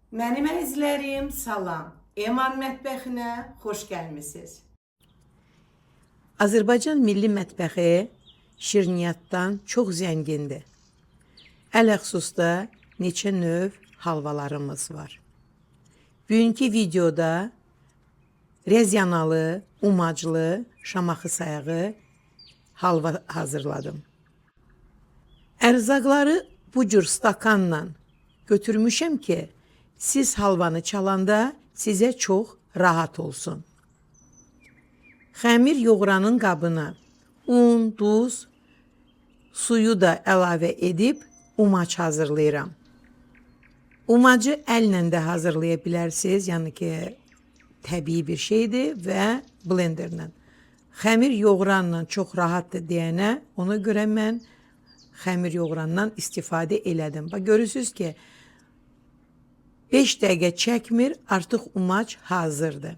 Mənim əzizlərim, salam. Eman mətbəxinə xoş gəlmisiniz. Azərbaycan milli mətbəxi şirniyyatdan çox zəngindir. Ələxüsusda neçə növ halvalarımız var. Bugünkü videoda rezyanalı, umaclı, şamaxı sayağı halva hazırladım. Ərzaqları bu cür stakanla götürmüşəm ki, siz halvanı çalanda sizə çox rahat olsun. Xəmir yoğuranın qabına un, duz, suyu da əlavə edib umac hazırlayıram. Umacı əllə də hazırlaya bilərsiniz, yəni ki, təbii bir şeydir və blenderlə. Xəmir yoğuranla çox rahatdır deyənə, ona görə mən xəmir yoğurandan istifadə elədim. Bax, görürsünüz ki, 5 dəqiqə çəkmir, artıq umac hazırdır.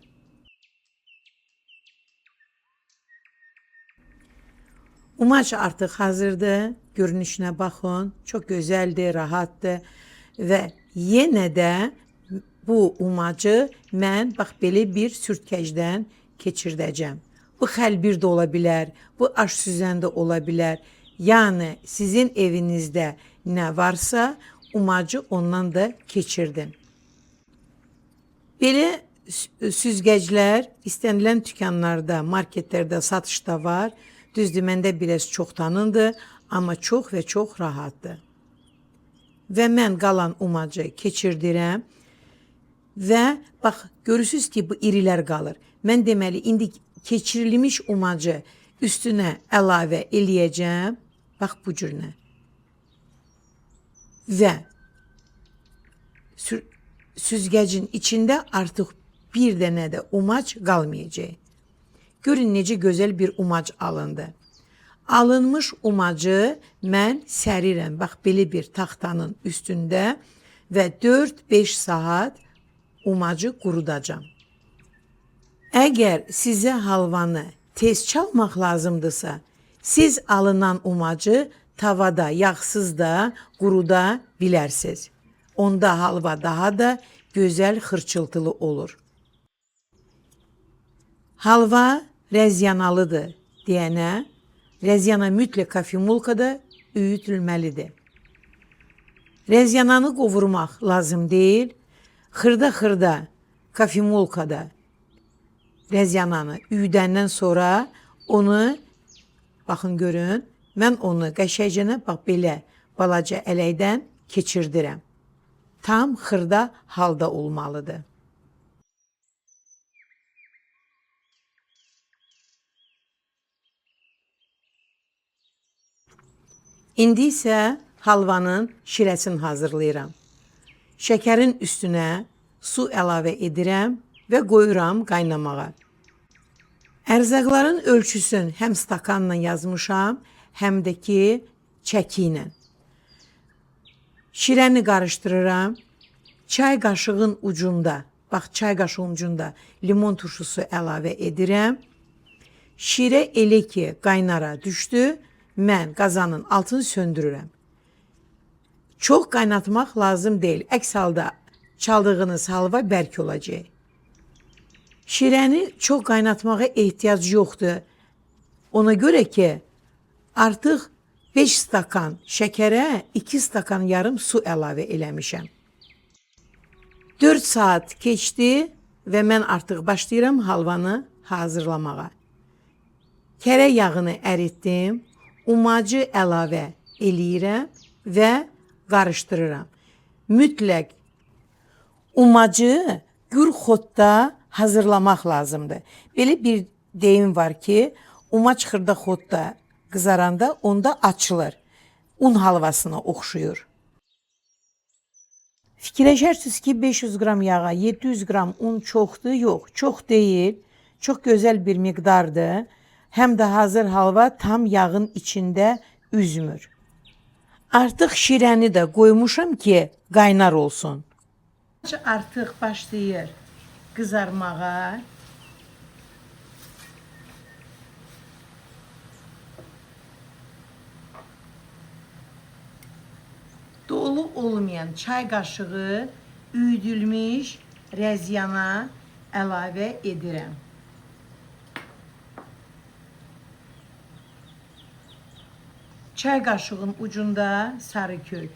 Umac artıq hazırdır. Görünüşünə baxın. Çox gözəldir, rahatdır və yenə də bu umacı mən bax belə bir sürtkəcdən keçirdəcəm. Bu xəlbir də ola bilər, bu aş süzən də ola bilər. Yəni sizin evinizdə nə varsa umacı ondan da keçirdin. Belə süzgəclər istənilən dükanlarda, marketlərdə satışda var. Düzdür, məndə biraz çoxdanındır, amma çox və çox rahatdır. Və mən qalan umacı keçirdirəm və bax, görürsünüz ki, bu irilər qalır. Mən deməli, indi keçirilmiş umacı üstünə əlavə eləyəcəm. Bax, bu cürünə. Və süzgəcin içində artıq bir dənə də umac qalmayacaq. Görün necə gözəl bir umac alındı. Alınmış umacı mən sərirəm. Bax, belə bir taxtanın üstündə və 4-5 saat umacı qurudacam. Əgər sizə halvanı tez çalmaq lazımdırsa, siz alınan umacı tavada, yağsız da quruda bilərsiniz. Onda halva daha da gözəl xırçıltılı olur. Halva rəzyanalıdır deyənə, rəzyana mütləq kafemulkada üyütülməlidir. Rəzyananı qovurmaq lazım deyil, xırda-xırda kafemulkada rəzyananı üyüdəndən sonra onu, baxın görün, mən onu qəşəngcə bax belə balaca ələkdən keçirdirəm. Tam xırda halda olmalıdır. İndi isə halvanın şirəsini hazırlayıram. Şəkərin üstünə su əlavə edirəm və qoyuram qaynamağa. Ərzaqların ölçüsünü həm stakanla yazmışam, həm də ki çəki ilə. Şirəni qarışdırıram. Çay qaşığın ucunda, bax çay qaşığın ucunda limon turşusu əlavə edirəm. Şirə elə ki qaynara düşdü, mən qazanın altını söndürürəm. Çox qaynatmaq lazım deyil. Əks halda çaldığınız halva bərk olacaq. Şirəni çox qaynatmağa ehtiyac yoxdur. Ona görə ki, artıq 5 stakan şəkərə 2 stakan yarım su əlavə eləmişəm. 4 saat keçdi və mən artıq başlayıram halvanı hazırlamağa. Kərə yağını əritdim, umacı əlavə eləyirəm və qarışdırıram. Mütləq umacı gür xodda hazırlamaq lazımdır. Belə bir deyim var ki, umac xırda xodda qızaranda onda açılır. Un halvasına oxşuyur. Fikirləşərsiniz ki, 500 qram yağa, 700 qram un çoxdur. Yox, çox deyil. Çox gözəl bir miqdardır. Həm də hazır halva tam yağın içində üzmür. Artıq şirəni də qoymuşam ki, qaynar olsun. Artıq başlayır qızarmağa. Dolu olmayan çay qaşığı üyüdülmüş rəzyana əlavə edirəm. Çay qaşığın ucunda sarı kök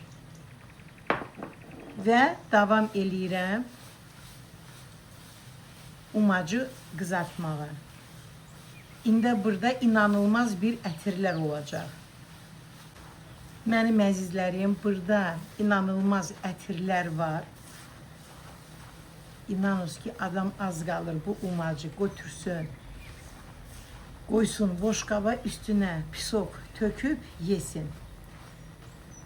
və davam eləyirəm umacı qızartmağa. İndi burada inanılmaz bir ətirlər olacaq. Mənim əzizlərim, burada inanılmaz ətirlər var. İnanın ki, adam az qalır bu umacı götürsün, qoysun boşqaba, üstünə pisok töküb yesin.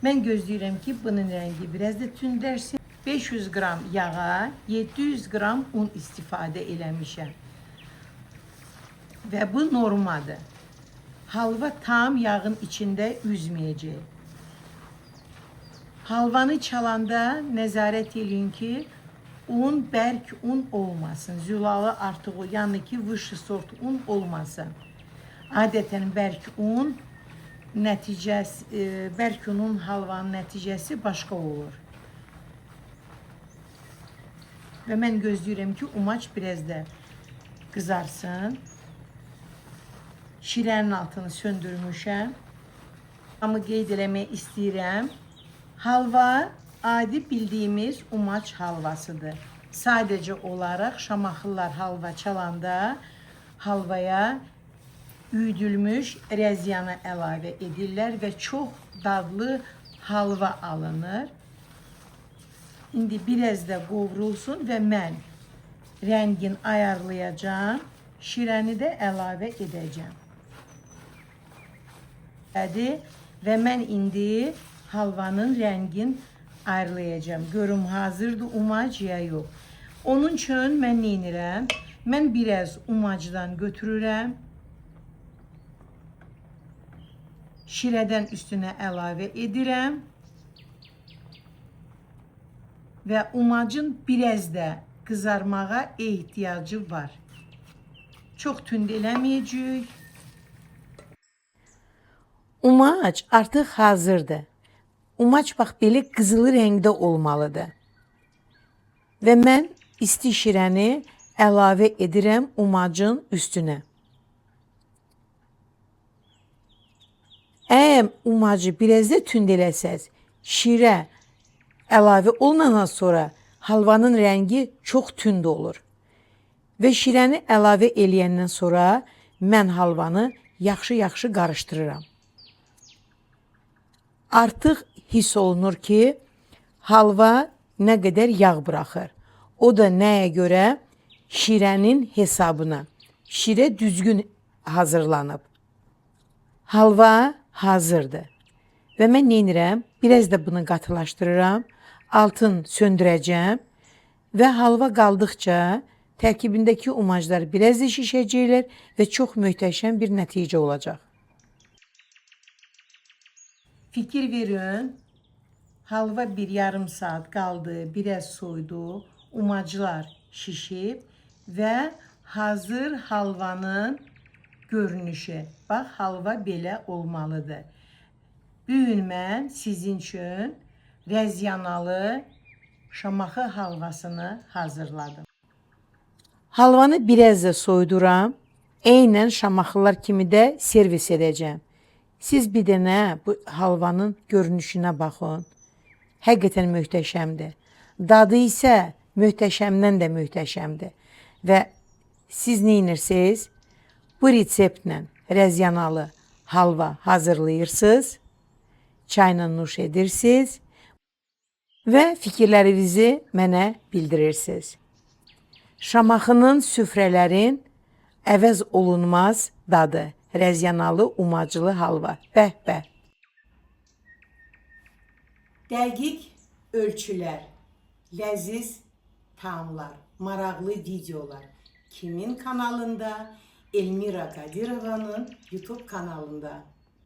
Mən gözləyirəm ki, bunun rəngi biraz da tündərsin. 500 qram yağa, 700 qram un istifadə eləmişəm. Və bu normadır. Halva tam yağın içində üzməyəcək. Halvanı çalanda nəzarət edin ki, un bərk un olmasın. Zülalı artıq o, yəni ki, vışı sort un olmasın. Adətən bərk un nəticəsi, bərk unun halvanın nəticəsi başqa olur. Və mən gözləyirəm ki, umaç biraz da qızarsın. Şirənin altını söndürmüşəm. Amma qeyd eləmək istəyirəm. Halva adi bildiyimiz umaç halvasıdır. Sadəcə olaraq Şamaxılılar halva çalanda halvaya üyüdülmüş rəzyanı əlavə edirlər və çox dadlı halva alınır. İndi biraz da qovrulsun və mən rəngin ayarlayacağım. Şirəni də əlavə edəcəm. Və mən indi halvanın rəngin ayarlayacağım. Görüm hazırdır umac ya yox. Onun üçün mən nə edirəm? Mən biraz umacdan götürürəm. Şirədən üstünə əlavə edirəm. Və umacın biraz da qızarmağa ehtiyacı var. Çox tünd eləməyəcək. Umac artıq hazırdır. Umac bax belə qızılı rəngdə olmalıdır. Və mən isti şirəni əlavə edirəm umacın üstünə. Əgər umacı biraz da tünd eləsəz, şirə əlavə olunandan sonra halvanın rəngi çox tünd olur. Və şirəni əlavə eləyəndən sonra mən halvanı yaxşı-yaxşı qarışdırıram. Artıq hiss olunur ki, halva nə qədər yağ buraxır. O da nəyə görə? Şirənin hesabına. Şirə düzgün hazırlanıb. Halva hazırdır. Və mən nə edirəm? Biraz da bunu qatılaşdırıram. Altın söndürəcəm. Və halva qaldıqca tərkibindəki umaclar biraz da şişəcəklər və çox möhtəşəm bir nəticə olacaq. Fikir verin, halva bir yarım saat qaldı, biraz soydu, umaclar şişib və hazır halvanın görünüşü. Bax, halva belə olmalıdır. Bu gün mən sizin üçün rəzyanalı Şamaxı halvasını hazırladım. Halvanı biraz da soyduram. Eynən Şamaxılılar kimi də servis edəcəm. Siz bir dənə bu halvanın görünüşünə baxın. Həqiqətən möhtəşəmdir. Dadı isə möhtəşəmdən də möhtəşəmdir. Və siz nə edirsiniz? Bu reseptlə rəzyanalı halva hazırlayırsınız, çayla nuş edirsiniz və fikirlərinizi mənə bildirirsiniz. Şamaxının süfrələrin əvəz olunmaz dadı. Rəzyanalı umacılı halva. Bəh-bəh. Dəqiq ölçülər, ləziz taamlar, maraqlı videolar. Kimin kanalında? Elmira Qadirovanın YouTube kanalında.